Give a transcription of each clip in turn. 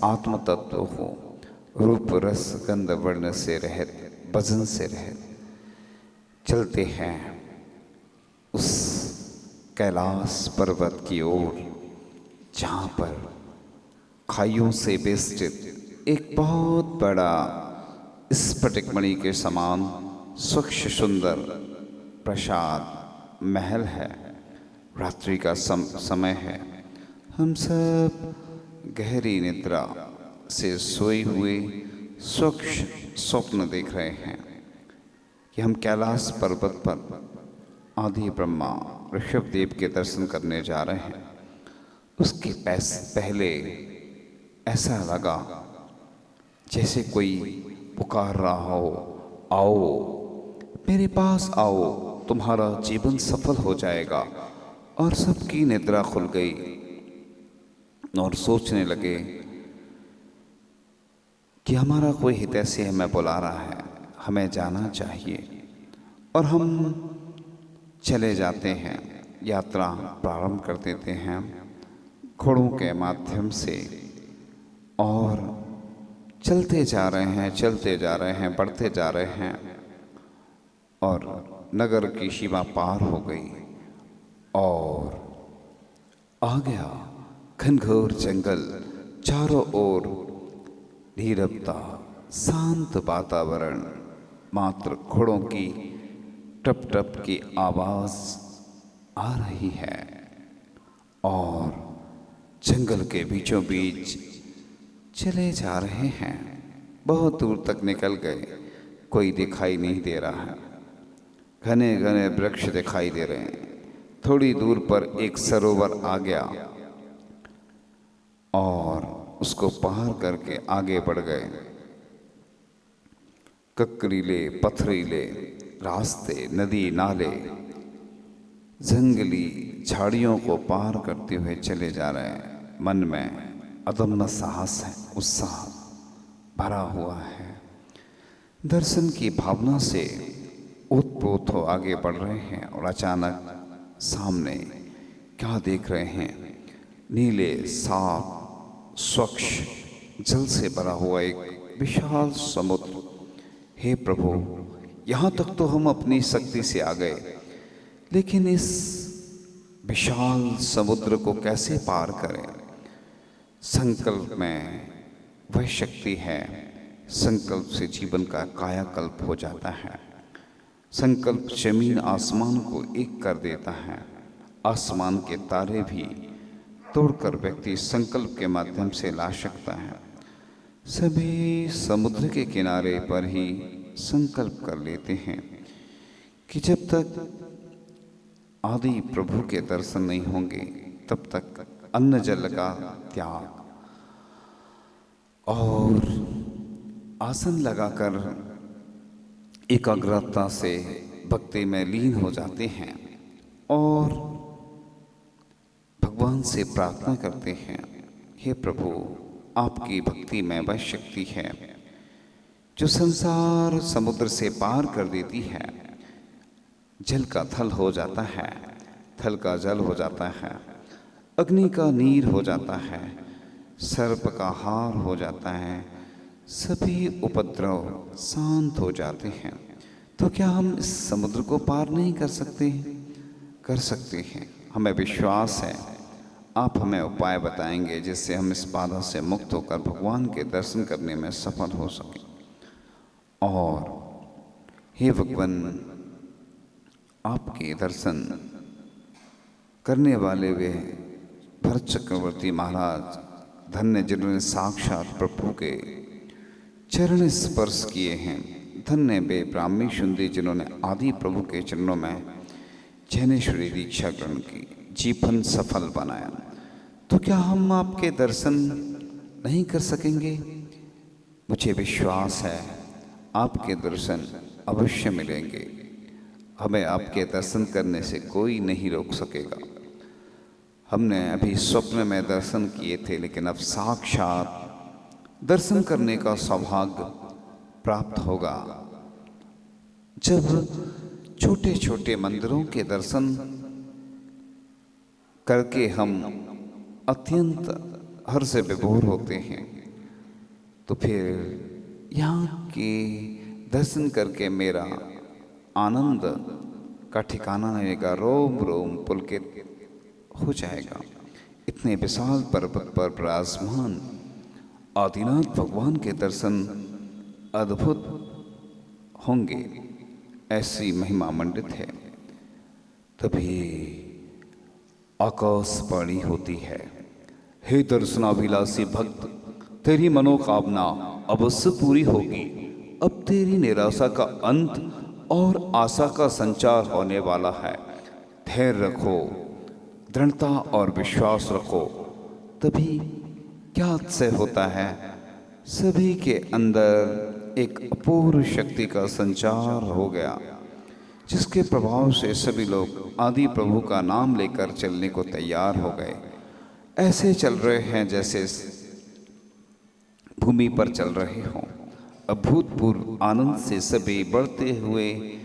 आत्म तत्व हो, रूप रस गंध वर्ण से रहित, भजन से रहित चलते हैं उस कैलाश पर्वत की ओर, जहाँ पर खाइयों से बेष्टित एक बहुत बड़ा स्फटिक मणि के समान स्वच्छ सुंदर प्रसाद महल है। रात्रि का समय है। हम सब गहरी निद्रा से सोए हुए स्वच्छ स्वप्न देख रहे हैं कि हम कैलाश पर्वत पर आदि ब्रह्मा ऋषभदेव के दर्शन करने जा रहे हैं। उसके पहले ऐसा लगा जैसे कोई पुकार रहा हो, आओ मेरे पास आओ, तुम्हारा जीवन सफल हो जाएगा। और सबकी निद्रा खुल गई और सोचने लगे कि हमारा कोई हितैषी हमें बुला रहा है, हमें जाना चाहिए। और हम चले जाते हैं, यात्रा प्रारंभ कर देते हैं घोड़ों के माध्यम से, और चलते जा रहे हैं, चलते जा रहे हैं, बढ़ते जा रहे हैं, और नगर की सीमा पार हो गई और आ गया घनघोर जंगल। चारों ओर नीरवता, शांत वातावरण, मात्र घोड़ों की टप टप की आवाज आ रही है। और जंगल के बीचों बीच चले जा रहे हैं। बहुत दूर तक निकल गए, कोई दिखाई नहीं दे रहा है। घने घने वृक्ष दिखाई दे रहे हैं। थोड़ी दूर पर एक सरोवर आ गया और उसको पार करके आगे बढ़ गए। ककरीले पथरीले रास्ते, नदी नाले, जंगली झाड़ियों को पार करते हुए चले जा रहे हैं। मन में अदम्य साहस है, उत्साह भरा हुआ है। दर्शन की भावना से ओतप्रोत हो आगे बढ़ रहे हैं और अचानक सामने क्या देख रहे हैं? नीले साफ स्वच्छ जल से भरा हुआ एक विशाल समुद्र। हे प्रभु, यहाँ तक तो हम अपनी शक्ति से आ गए, लेकिन इस विशाल समुद्र को कैसे पार करें? संकल्प में वह शक्ति है। संकल्प से जीवन का कायाकल्प हो जाता है। संकल्प जमीन आसमान को एक कर देता है। आसमान के तारे भी तोड़कर व्यक्ति संकल्प के माध्यम से ला सकता है। सभी समुद्र के किनारे पर ही संकल्प कर लेते हैं कि जब तक आदि प्रभु के दर्शन नहीं होंगे तब तक अन्न जल का त्याग, और आसन लगाकर एकाग्रता से भक्ति में लीन हो जाते हैं और भगवान से प्रार्थना करते हैं, हे प्रभु, आपकी भक्ति में वह शक्ति है जो संसार समुद्र से पार कर देती है। जल का थल हो जाता है, थल का जल हो जाता है, अग्नि का नीर हो जाता है, सर्प का हार हो जाता है, सभी उपद्रव शांत हो जाते हैं। तो क्या हम इस समुद्र को पार नहीं कर सकते? कर सकते हैं। हमें विश्वास है आप हमें उपाय बताएंगे जिससे हम इस बाधा से मुक्त होकर भगवान के दर्शन करने में सफल हो सकें। और हे भगवान, आपके दर्शन करने वाले वे भरत चक्रवर्ती महाराज धन्य, जिन्होंने साक्षात प्रभु के चरण स्पर्श किए हैं। धन्य वे ब्राह्मी शुंदी, जिन्होंने आदि प्रभु के चरणों में जैनेश्वरी दीक्षा ग्रहण की, जीवन सफल बनाया। तो क्या हम आपके दर्शन नहीं कर सकेंगे? मुझे विश्वास है आपके दर्शन अवश्य मिलेंगे। हमें आपके दर्शन करने से कोई नहीं रोक सकेगा। हमने अभी स्वप्न में दर्शन किए थे, लेकिन अब साक्षात दर्शन करने का सौभाग्य प्राप्त होगा जब छोटे छोटे मंदिरों के दर्शन करके हम अत्यंत हर्ष से विभोर होते हैं। तो फिर यहाँ के दर्शन करके मेरा आनंद का ठिकाना नहीं रहेगा, रोम रोम पुलकित हो जाएगा। इतने विशाल पर्वत पर विराजमान आदिनाथ भगवान के दर्शन अद्भुत होंगे, ऐसी महिमा मंडित है। तभी आकाशवाणी होती है, हे दर्शनाभिलाषी भक्त, तेरी मनोकामना अवश्य पूरी होगी। अब तेरी निराशा का अंत और आशा का संचार होने वाला है। धैर्य रखो, दृढ़ता और विश्वास रखो। तभी क्या अतिशय होता है, सभी के अंदर एक अपूर्व शक्ति का संचार हो गया, जिसके प्रभाव से सभी लोग आदि प्रभु का नाम लेकर चलने को तैयार हो गए। ऐसे चल रहे हैं जैसे भूमि पर चल रहे हों। अभूतपूर्व आनंद से सभी बढ़ते हुए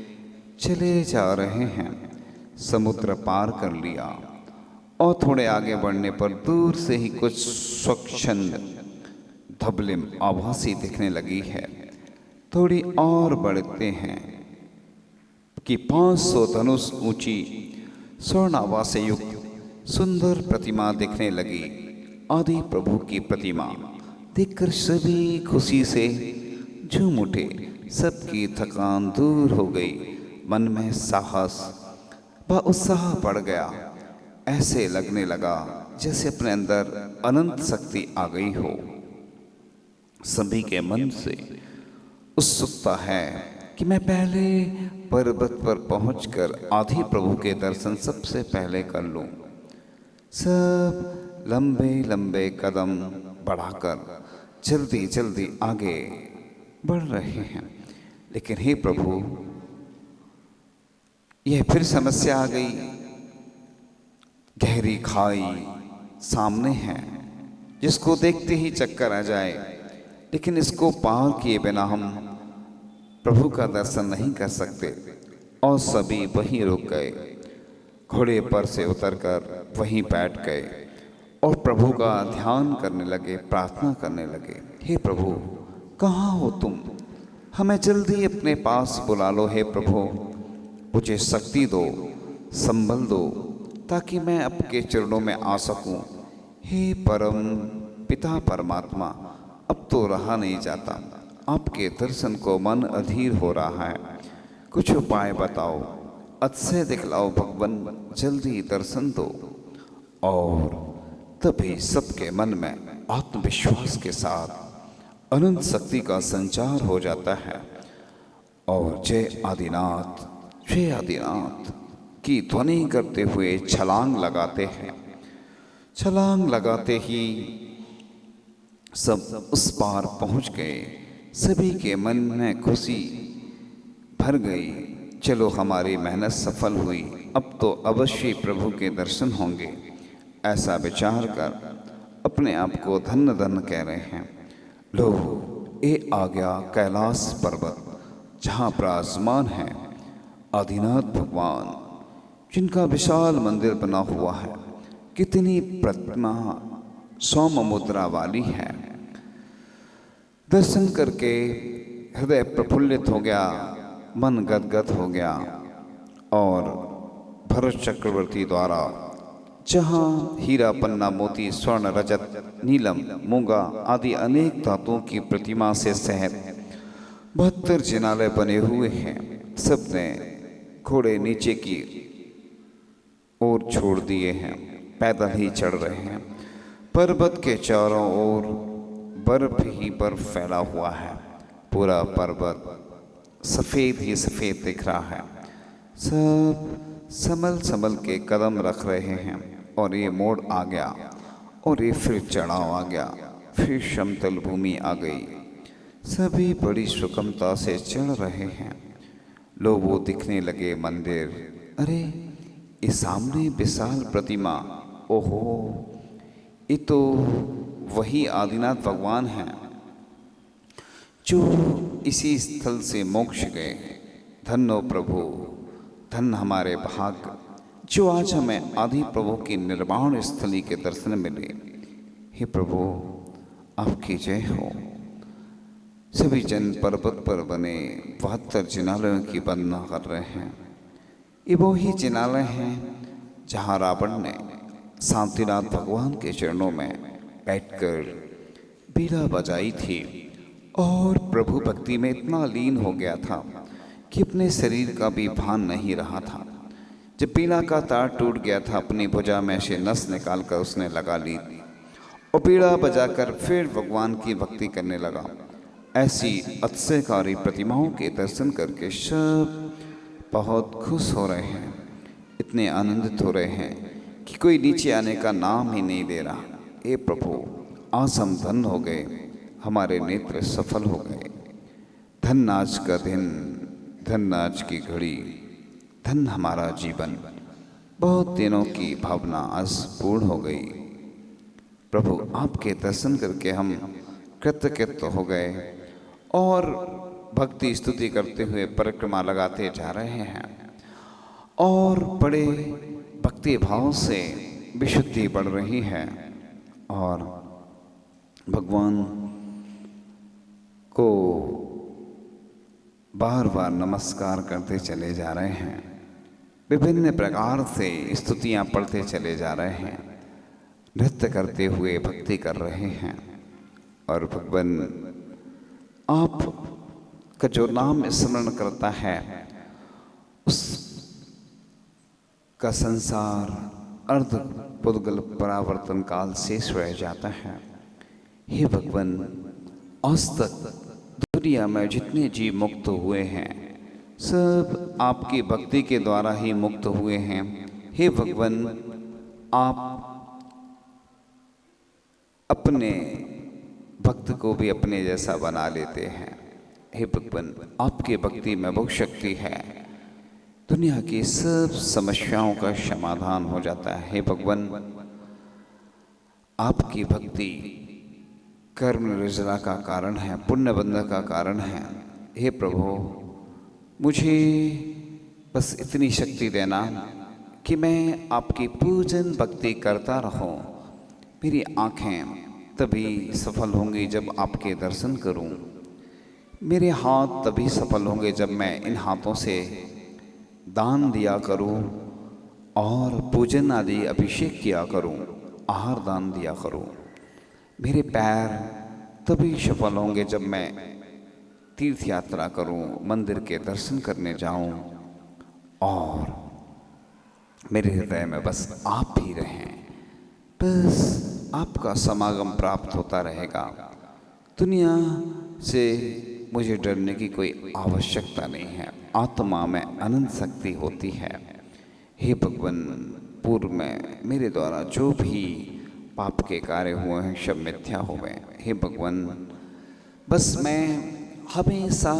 चले जा रहे हैं। समुद्र पार कर लिया और थोड़े आगे बढ़ने पर दूर से ही कुछ स्वच्छंद धबलिम आभासी दिखने लगी है। थोड़ी और बढ़ते हैं कि 500 धनुष ऊंची स्वर्णाभा से युक्त सुंदर प्रतिमा दिखने लगी। आदि प्रभु की प्रतिमा देखकर सभी खुशी से झूम उठे। सबकी थकान दूर हो गई, मन में साहस व उत्साह बढ़ गया। ऐसे लगने लगा जैसे अपने अंदर अनंत शक्ति आ गई हो। सभी के मन से उत्सुकता है कि मैं पहले पर्वत पर पहुंचकर आदि प्रभु के दर्शन सबसे पहले कर लूं। सब लंबे लंबे कदम बढ़ाकर जल्दी जल्दी आगे बढ़ रहे हैं। लेकिन हे प्रभु, यह फिर समस्या आ गई। गहरी खाई सामने है, जिसको देखते ही चक्कर आ जाए, लेकिन इसको पार किए बिना हम प्रभु का दर्शन नहीं कर सकते। और सभी वहीं रुक गए, घोड़े पर से उतरकर वहीं बैठ गए और प्रभु का ध्यान करने लगे, प्रार्थना करने लगे। हे प्रभु, कहाँ हो तुम? हमें जल्दी अपने पास बुला लो। हे प्रभु, मुझे शक्ति दो, संबल दो, ताकि मैं आपके चरणों में आ सकूं। हे परम पिता परमात्मा, अब तो रहा नहीं जाता। आपके दर्शन को मन अधीर हो रहा है। कुछ उपाय बताओ, अतिशय दिखलाओ भगवान, जल्दी दर्शन दो। और तभी सबके मन में आत्मविश्वास के साथ अनंत शक्ति का संचार हो जाता है और जय आदिनाथ, जय आदिनाथ की ध्वनि करते हुए छलांग लगाते हैं। छलांग लगाते ही सब उस पार पहुंच गए। सभी के मन में खुशी भर गई। चलो, हमारी मेहनत सफल हुई, अब तो अवश्य प्रभु के दर्शन होंगे। ऐसा विचार कर अपने आप को धन्य धन्य कह रहे हैं। लो, ये आ गया कैलाश पर्वत, जहाँ विराजमान है आदिनाथ भगवान, जिनका विशाल मंदिर बना हुआ है। कितनी प्रतिमा सौम्य मुद्रा वाली है। दर्शन करके हृदय प्रफुल्लित हो गया, मन गदगद हो गया। और भरत चक्रवर्ती द्वारा जहाँ हीरा, पन्ना, मोती, स्वर्ण, रजत, नीलम, मूंगा आदि अनेक धातुओं की प्रतिमा से सहित 72 जिनालय बने हुए हैं। सबने घोड़े नीचे की ओर छोड़ दिए हैं, पैदल ही चढ़ रहे हैं। पर्वत के चारों ओर बर्फ ही बर्फ फैला हुआ है। पूरा पर्वत सफ़ेद ही सफ़ेद दिख रहा है। सब संभल संभल के कदम रख रहे हैं। और ये मोड़ आ गया और ये फिर चढ़ाव आ गया, फिर समतल भूमि आ गई। सभी बड़ी सुगमता से चढ़ रहे हैं। लोग वो दिखने लगे मंदिर। अरे, ये सामने विशाल प्रतिमा, ओहो, ये तो वही आदिनाथ भगवान हैं जो इसी स्थल से मोक्ष गए। धन्य प्रभु, धन्य हमारे भाग्य, जो आज हमें आदि प्रभु की निर्वाण स्थली के दर्शन मिले। हे प्रभु, आपकी जय हो। सभी जन पर्वत पर बने 72 जिनालयों की वंदना कर रहे हैं। ये वो ही जिनालय हैं जहाँ रावण ने शांतिनाथ भगवान के चरणों में बैठकर बीड़ा बजाई थी और प्रभु भक्ति में इतना लीन हो गया था कि अपने शरीर का भी भान नहीं रहा था। जब बीड़ा का तार टूट गया था, अपनी भुजा में से नस निकालकर उसने लगा ली और बीड़ा बजाकर फिर भगवान की भक्ति करने लगा। ऐसी अतिशयकारी प्रतिमाओं के दर्शन करके सब बहुत खुश हो रहे हैं, इतने आनंदित हो रहे हैं कि कोई नीचे आने का नाम ही नहीं ले रहा। हे प्रभु, आज हम धन हो गए, हमारे नेत्र सफल हो गए। धन आज का दिन, धन आज की घड़ी, धन हमारा जीवन। बहुत दिनों की भावना आज पूर्ण हो गई। प्रभु, आपके दर्शन करके हम कृतकृत हो गए और भक्ति स्तुति करते हुए परिक्रमा लगाते जा रहे हैं और बड़े भक्ति भाव से विशुद्धि बढ़ रही है और भगवान को बार बार नमस्कार करते चले जा रहे हैं। विभिन्न प्रकार से स्तुतियाँ पढ़ते चले जा रहे हैं, नृत्य करते हुए भक्ति कर रहे हैं। और भगवान आप का जो नाम स्मरण करता है उस का संसार अर्ध पुद्गल परावर्तन काल शेष रह जाता है। हे भगवान, आज तक दुनिया में जितने जीव मुक्त हुए हैं सब आपकी भक्ति के द्वारा ही मुक्त हुए हैं। हे भगवान, आप अपने भक्त को भी अपने जैसा बना लेते हैं। हे भगवान, आपकी भक्ति में बहुत शक्ति है, दुनिया की सब समस्याओं का समाधान हो जाता है। हे भगवान, आपकी भक्ति कर्म निर्जरा का कारण है, पुण्य बंधन का कारण है। हे प्रभु, मुझे बस इतनी शक्ति देना कि मैं आपकी पूजन भक्ति करता रहूं। मेरी आँखें तभी सफल होंगी जब आपके दर्शन करूं, मेरे हाथ तभी सफल होंगे जब मैं इन हाथों से दान दिया करूं और पूजन आदि अभिषेक किया करूं, आहार दान दिया करूं। मेरे पैर तभी सफल होंगे जब मैं तीर्थ यात्रा करूं, मंदिर के दर्शन करने जाऊं और मेरे हृदय में बस आप ही रहें। बस आपका समागम प्राप्त होता रहेगा। दुनिया से मुझे डरने की कोई आवश्यकता नहीं है। आत्मा में अनंत शक्ति होती है। हे भगवान, पूर्व में मेरे द्वारा जो भी पाप के कार्य हुए हैं सब मिथ्या हो गए। हे भगवान, बस मैं हमेशा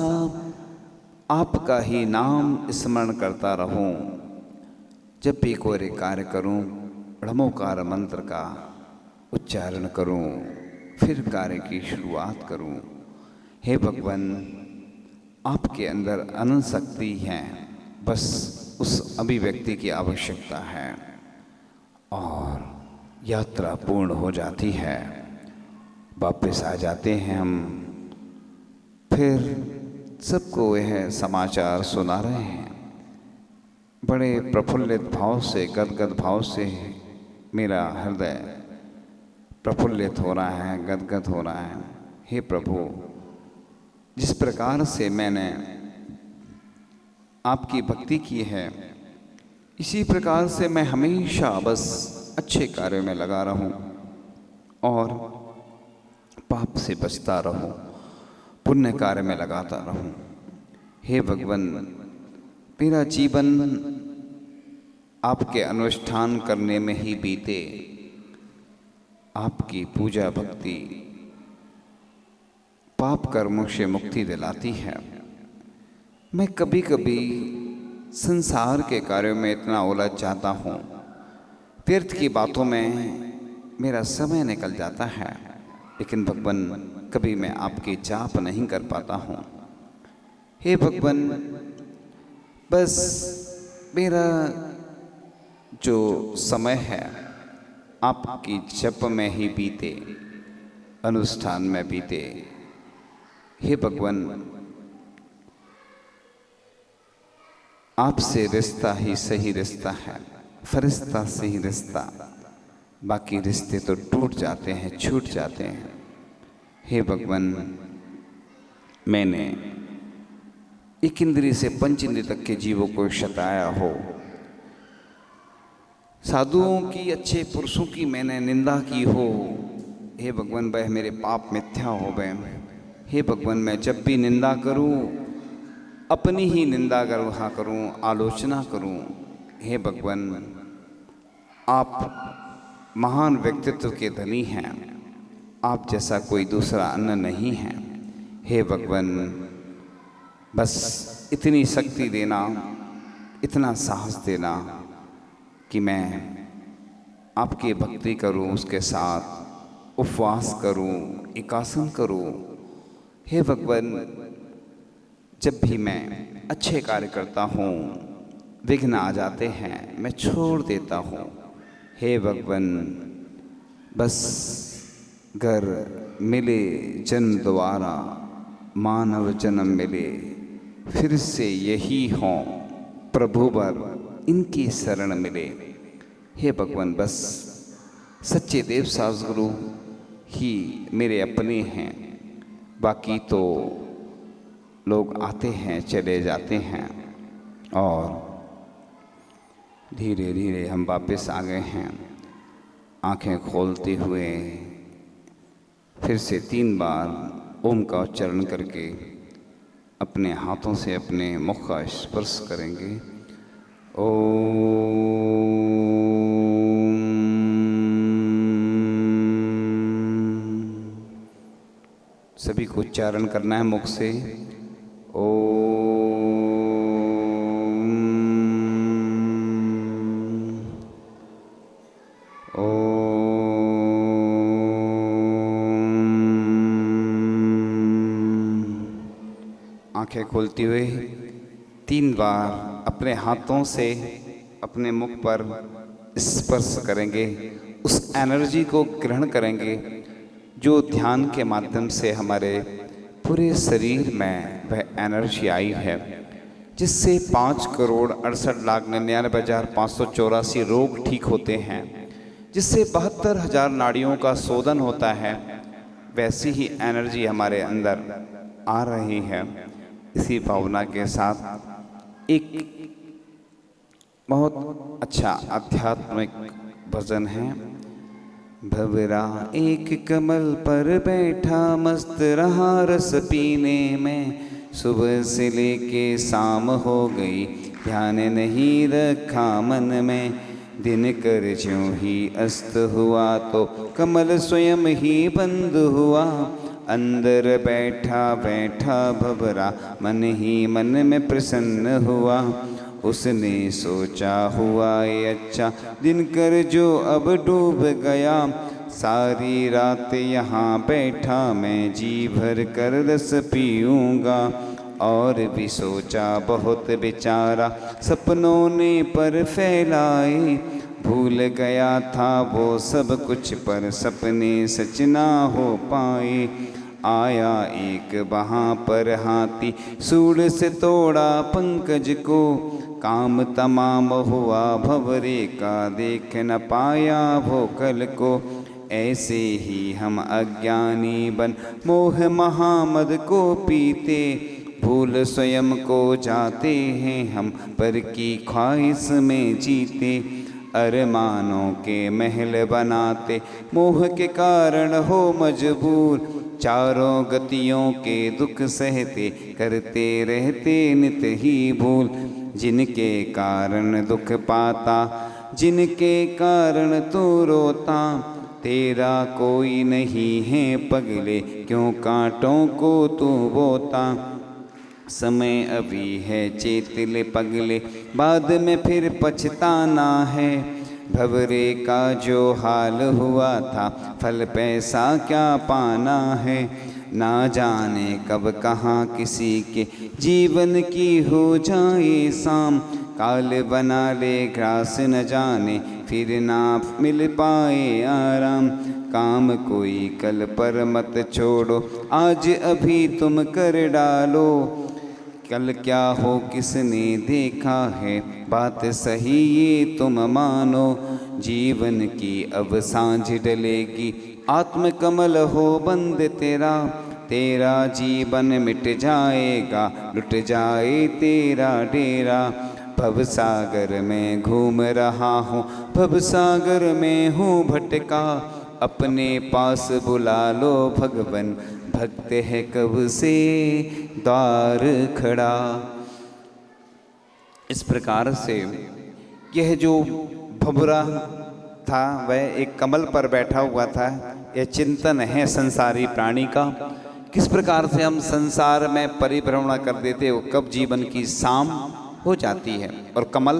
आपका ही नाम स्मरण करता रहूं। जब भी कोई कार्य करूं, ब्रह्मोकार मंत्र का उच्चारण करूं, फिर कार्य की शुरुआत करूं। हे भगवान, आपके अंदर अनंत शक्ति है, बस उस अभिव्यक्ति की आवश्यकता है और यात्रा पूर्ण हो जाती है। वापस आ जाते हैं हम, फिर सबको यह समाचार सुना रहे हैं। बड़े प्रफुल्लित भाव से, गदगद भाव से मेरा हृदय प्रफुल्लित हो रहा है, गदगद हो रहा है। हे प्रभु, जिस प्रकार से मैंने आपकी भक्ति की है, इसी प्रकार से मैं हमेशा बस अच्छे कार्यों में लगा रहूं और पाप से बचता रहूं, पुण्य कार्य में लगाता रहूं। हे भगवान, मेरा जीवन आपके अनुष्ठान करने में ही बीते। आपकी पूजा भक्ति पाप कर्मों से मुक्ति दिलाती है। मैं कभी कभी संसार के कार्यों में इतना उलझ जाता हूँ, तीर्थ की बातों में मेरा समय निकल जाता है, लेकिन भगवान कभी मैं आपकी जाप नहीं कर पाता हूँ। हे भगवान, बस मेरा जो समय है आपकी जप में ही बीते, अनुष्ठान में बीते। हे भगवान, आपसे रिश्ता ही सही रिश्ता है, फरिश्ता से ही रिश्ता, बाकी रिश्ते तो टूट जाते हैं, छूट जाते हैं। हे भगवान, मैंने एक इंद्रिय से पंच इंद्रिय तक के जीवों को सताया हो, साधुओं की, अच्छे पुरुषों की मैंने निंदा की हो, हे भगवान वह मेरे पाप मिथ्या हो गए। हे भगवान, मैं जब भी निंदा करूं, अपनी ही निंदा करूं, आलोचना करूं, हे भगवान आप महान व्यक्तित्व के धनी हैं, आप जैसा कोई दूसरा अन्य नहीं है। हे भगवान, बस इतनी शक्ति देना, इतना साहस देना कि मैं आपकी भक्ति करूं, उसके साथ उपवास करूं, एकासन करूं। हे भगवान, जब भी मैं अच्छे कार्य करता हूँ विघ्न आ जाते हैं, मैं छोड़ देता हूँ। हे भगवान, बस घर मिले जन्म दोबारा, मानव जन्म मिले फिर से यही हों, प्रभु वर इनकी शरण मिले। हे भगवान, बस सच्चे देव सद्गुरु ही मेरे अपने हैं, बाकी तो लोग आते हैं चले जाते हैं। और धीरे धीरे हम वापस आ गए हैं, आंखें खोलते हुए फिर से 3 बार ओम का उच्चारण करके अपने हाथों से अपने मुख का स्पर्श करेंगे। ओम। सभी को उच्चारण करना है मुख से। ओम। आंखें खोलते हुए 3 बार अपने हाथों से अपने मुख पर स्पर्श करेंगे, उस एनर्जी को ग्रहण करेंगे जो ध्यान के माध्यम से हमारे पूरे शरीर में वह एनर्जी आई है, जिससे 5,68,99,584 रोग ठीक होते हैं, जिससे 72,000 नाड़ियों का शोधन होता है। वैसी ही एनर्जी हमारे अंदर आ रही है। इसी भावना के साथ एक बहुत अच्छा आध्यात्मिक भजन है। भंवरा एक कमल पर बैठा मस्त रहा रस पीने में, सुबह से लेके शाम हो गई ध्यान नहीं रखा मन में, दिन कर ज्यों ही अस्त हुआ तो कमल स्वयं ही बंद हुआ, अंदर बैठा बैठा भंवरा मन ही मन में प्रसन्न हुआ, उसने सोचा हुआ ये अच्छा दिन कर जो अब डूब गया, सारी रात यहाँ बैठा मैं जी भर कर रस पीऊँगा, और भी सोचा बहुत बेचारा सपनों ने पर फैलाए, भूल गया था वो सब कुछ पर सपने सच ना हो पाए, आया एक वहाँ पर हाथी सूंड से तोड़ा पंकज को, काम तमाम हुआ भंवरे का देख न पाया वो कल को, ऐसे ही हम अज्ञानी बन मोह महामद को पीते, भूल स्वयं को जाते हैं हम पर की ख्वाहिश में जीते, अरमानों के महल बनाते मोह के कारण हो मजबूर, चारों गतियों के दुख सहते करते रहते नित ही भूल, जिनके कारण दुख पाता जिनके कारण तू रोता, तेरा कोई नहीं है पगले क्यों कांटों को तू बोता, समय अभी है चेत ले पगले बाद में फिर पछताना है, भंवरे का जो हाल हुआ था फल पैसा क्या पाना है, ना जाने कब कहाँ किसी के जीवन की हो जाए शाम, काल बना ले ग्रास न जाने, फिर ना मिल पाए आराम। काम कोई कल पर मत छोड़ो, आज अभी तुम कर डालो। कल क्या हो किसने देखा है, बात सही ये तुम मानो। जीवन की अब सांझ डलेगी, आत्म कमल हो बंद तेरा। तेरा जीवन मिट जाएगा, लुट जाए तेरा डेरा। भव सागर में घूम रहा हूँ, भव सागर में हूँ भटका। अपने पास बुला लो भगवन, भक्त है कब से द्वार खड़ा। इस प्रकार से यह जो भंवरा था वह एक कमल पर बैठा हुआ था। यह चिंतन है संसारी प्राणी का, किस प्रकार से हम संसार में परिभ्रमण कर देते हो, कब जीवन की शाम हो जाती है और कमल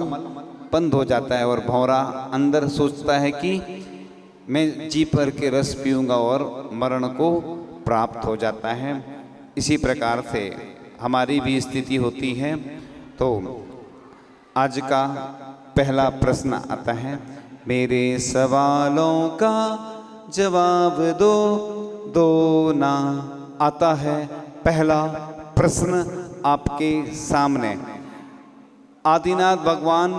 बंद हो जाता है और भंवरा अंदर सोचता है कि मैं जी भर के रस पीऊँगा और मरण को प्राप्त हो जाता है। इसी प्रकार से हमारी भी स्थिति होती है। तो आज का पहला प्रश्न आता है, मेरे सवालों का जवाब दो, दो ना। आता है पहला प्रश्न आपके सामने, आदिनाथ भगवान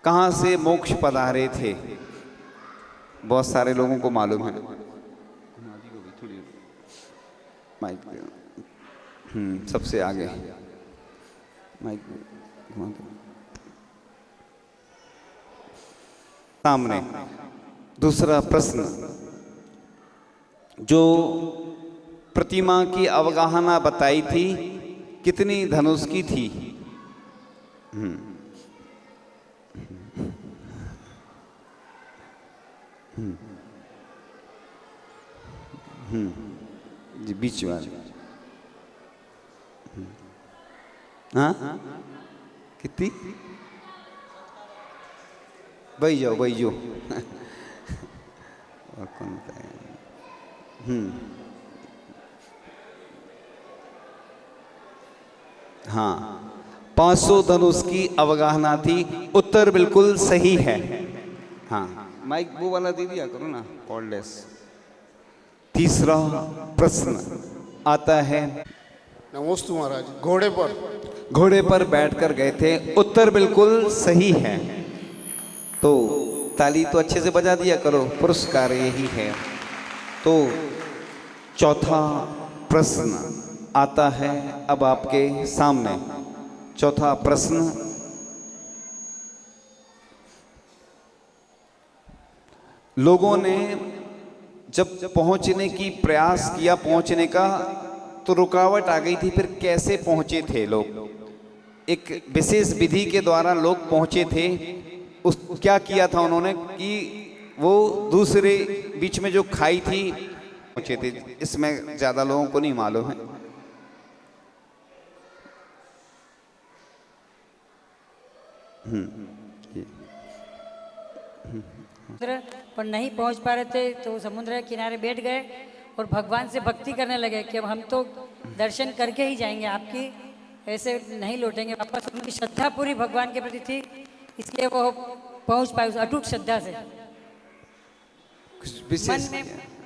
कहाँ से मोक्ष पधारे थे? बहुत सारे लोगों को मालूम है। माइक सबसे आगे माइक सामने। दूसरा प्रश्न, जो प्रतिमा की अवगाहना बताई थी कितनी धनुष की थी? जी बीच वाले। हाँ कितनी? भाई जाओ भाई जाओ। और कौन बताए? हाँ 500 धनुष की अवगाहना थी, उत्तर बिल्कुल सही है। हाँ माइक वो वाला दे दिया करो ना, कॉर्डलेस। तीसरा प्रश्न आता है, नमोस्तु महाराज। घोड़े पर बैठकर गए थे, उत्तर बिल्कुल सही है। तो ताली तो अच्छे से बजा दिया करो, पुरस्कार यही है। तो चौथा प्रश्न आता है अब आपके सामने। चौथा प्रश्न, लोगों ने जब पहुंचने की प्रयास किया, पहुंचने का, तो रुकावट आ गई थी, फिर कैसे पहुंचे थे लोग? एक विशेष विधि के द्वारा लोग पहुंचे थे। उस क्या किया था उन्होंने कि वो दूसरे बीच में जो खाई थी पहुंचे थे। इसमें ज्यादा लोगों को नहीं मालूम है। पर नहीं पहुंच पा रहे थे तो समुद्र के किनारे बैठ गए और भगवान से भक्ति करने लगे कि अब हम तो दर्शन करके ही जाएंगे, आपकी ऐसे नहीं लौटेंगे वापस। उनकी श्रद्धा पूरी भगवान के प्रति थी, इसलिए वो पहुंच पाए उस अटूट श्रद्धा से। कुछ विशेष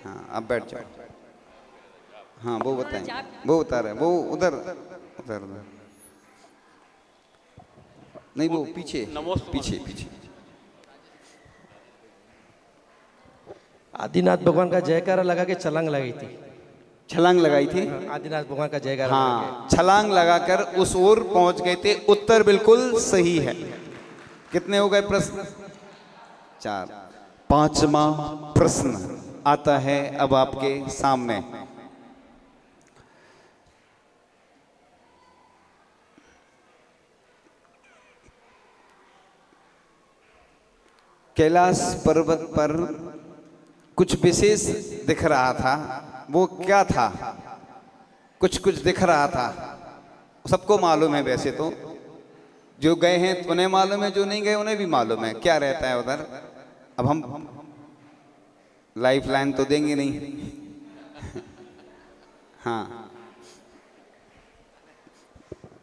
हाँ अब बैठ जाओ। हाँ वो बताएं, वो बता रहे, वो उधर उधर नहीं, वो पीछे पीछे पीछे। आदिनाथ भगवान का जयकारा लगा के छलांग लगाई थी। छलांग लगाई थी? आदिनाथ भगवान का जयकारा। हाँ छलांग लगाकर उस ओर पहुंच गए थे, उत्तर बिल्कुल सही है। कितने हो गए प्रश्न? 4। पांचवा प्रश्न आता है अब आपके सामने। कैलाश पर्वत पर कुछ विशेष दिख रहा था, वो क्या था? कुछ कुछ दिख रहा था, सबको मालूम है वैसे तो, जो गए हैं उन्हें मालूम है, जो नहीं गए उन्हें भी मालूम है क्या रहता है उधर। अब हम लाइफ लाइन तो देंगे नहीं। हाँ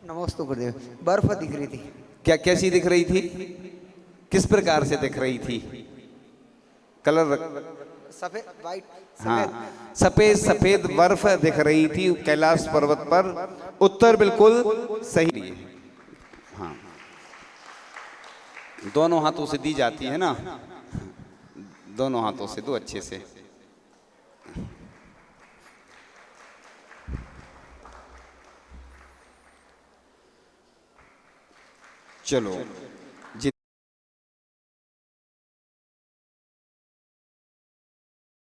नमस्ते गुरुदेव। बर्फ दिख रही थी। क्या कैसी दिख रही थी? किस प्रकार से दिख रही थी? कलर? सफेद वाइट हाँ, सफेद सफेद बर्फ दिख रही थी कैलाश पर्वत पर। उत्तर बिल्कुल सही है। हाँ, दोनों हाथों से दी जाती है ना, दोनों हाथों से दो अच्छे से। चलो